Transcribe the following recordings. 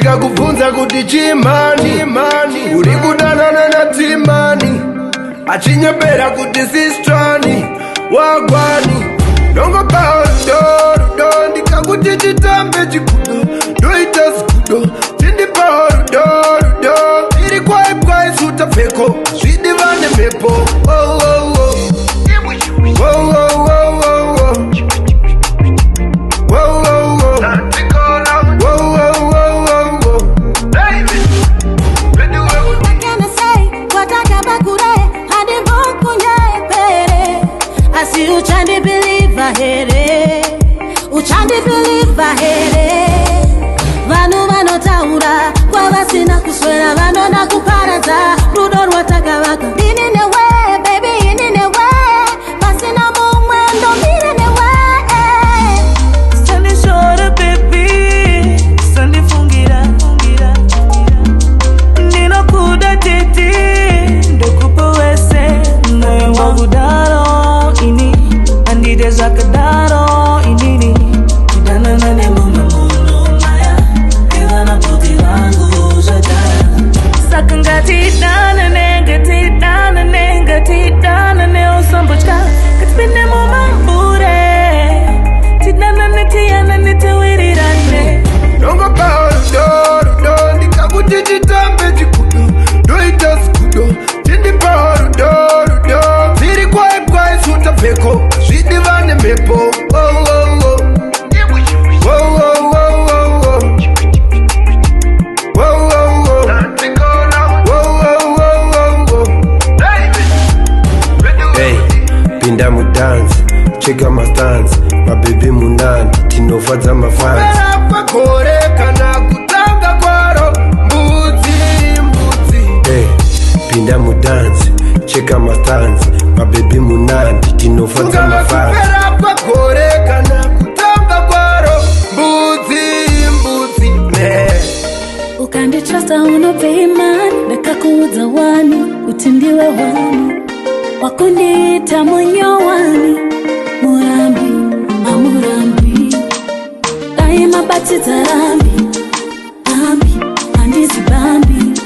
ndikakubvunza kuti chimani uri kudanana natimani achinyembera kuti sistrani wagwani ndongopawo rudo ndikakuti chitambe chigudo ndoita zigudo chindipawo rudo iri kwaikwai suta pfeko zvidiva nemhepo uchandibeliva here vanhu vanotaura kwavasina kuswera vanoda kuparadza rudo rwatakavaka ini newe baby ini newe pasina mumwe ndomire newe sandishora baby sandifungira ndinokuda titi ndokupa wese moyo wangu daro ini andide zvakadaro inini kudanana nemunomuno maya evana kuti vangu zvadara saka ngatidana neusambotya katipinde mumambure tidanane tiyanane tiwirirane ndongopawo rudo ndikakuti chitambe chigudo ndoita zigudo chindipawo rudo zviri kwaikwai suta pfeko zvidiva nemhepo pinda mudance cheka mastance mabebi munandi tinofadza mafansi kwagore kana kutanga kwaro mbudzi pinda mudance cheka mastance mabebi munandi tinofadza mafansi kwagore kana kutanga kwaro mbudzi ukanditrasta unobve imani ndakakuudza wani kuti ndiwe wani wakundita munyowani murambi amurambi daima batidza rambi handizi bambi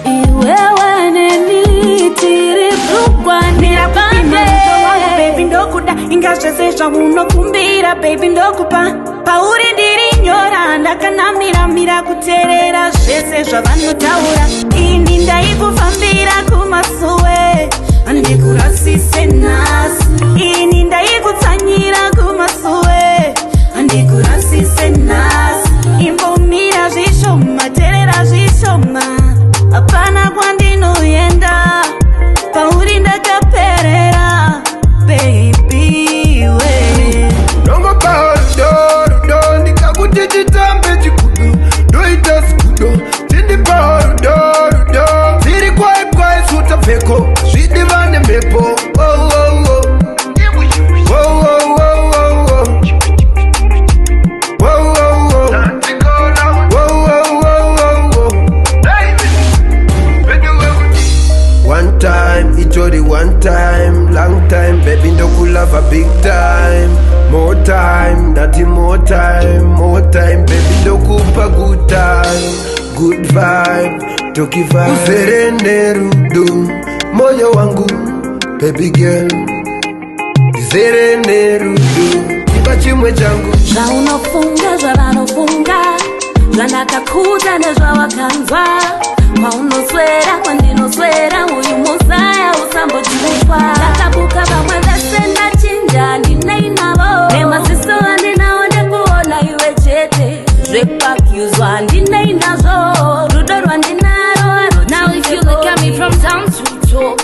iwewe neni tiri rugwani baby ndokuda ingazvese zvaunokumbira baby ndokupa pauri ndiri nyora ndakanamiramira kuteerera zvese zvavanotaura ini ndaikufambira kumasuwe andikurasise nhasi ini ndaikutsanyira kumasuwe andikurasise nhasi imbomira zvishoma teerera zvishoma hapana kwandinoenda pauri ndakaperera baby we ndongopawo rudo ndikakuti chitambe chigudo ndoita zigudo chindipawo rudo zviri kwaikwai suta pfeko zvidiva nemhepo one time itori one time long time baby ndokulava big time more time ndati more time baby ndokupa good time good vibe tokiva uzere nerudo moyo wangu baby girl izere nerudo ipa chimwe changu zvaunofunga zvavanofunga zvandakakuudza nezvavakanzwa kwaunoswera kwandinoswera uyu musaya usambojutswa ndakabuka vamwe vese ndachinja ndineinavo nemaziso andinawo ndekuona iwe chete zvekwakyuzwa ndineinazvo rudo rwandinaro. Now if you look at me from town to top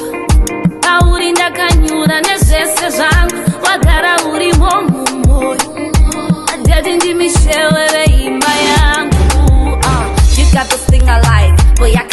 pauri ndakanyura nezvese zvangu wagara urimo mumoyo adati ndimishewe veimba yangu you got this thing I like boy I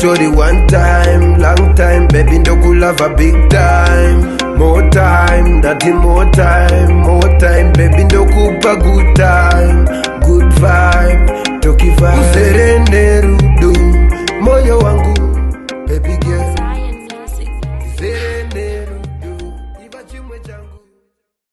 ichori one time, long time, baby ndokulava big time. More time, ndati more time, baby ndokupa good time, good vibe.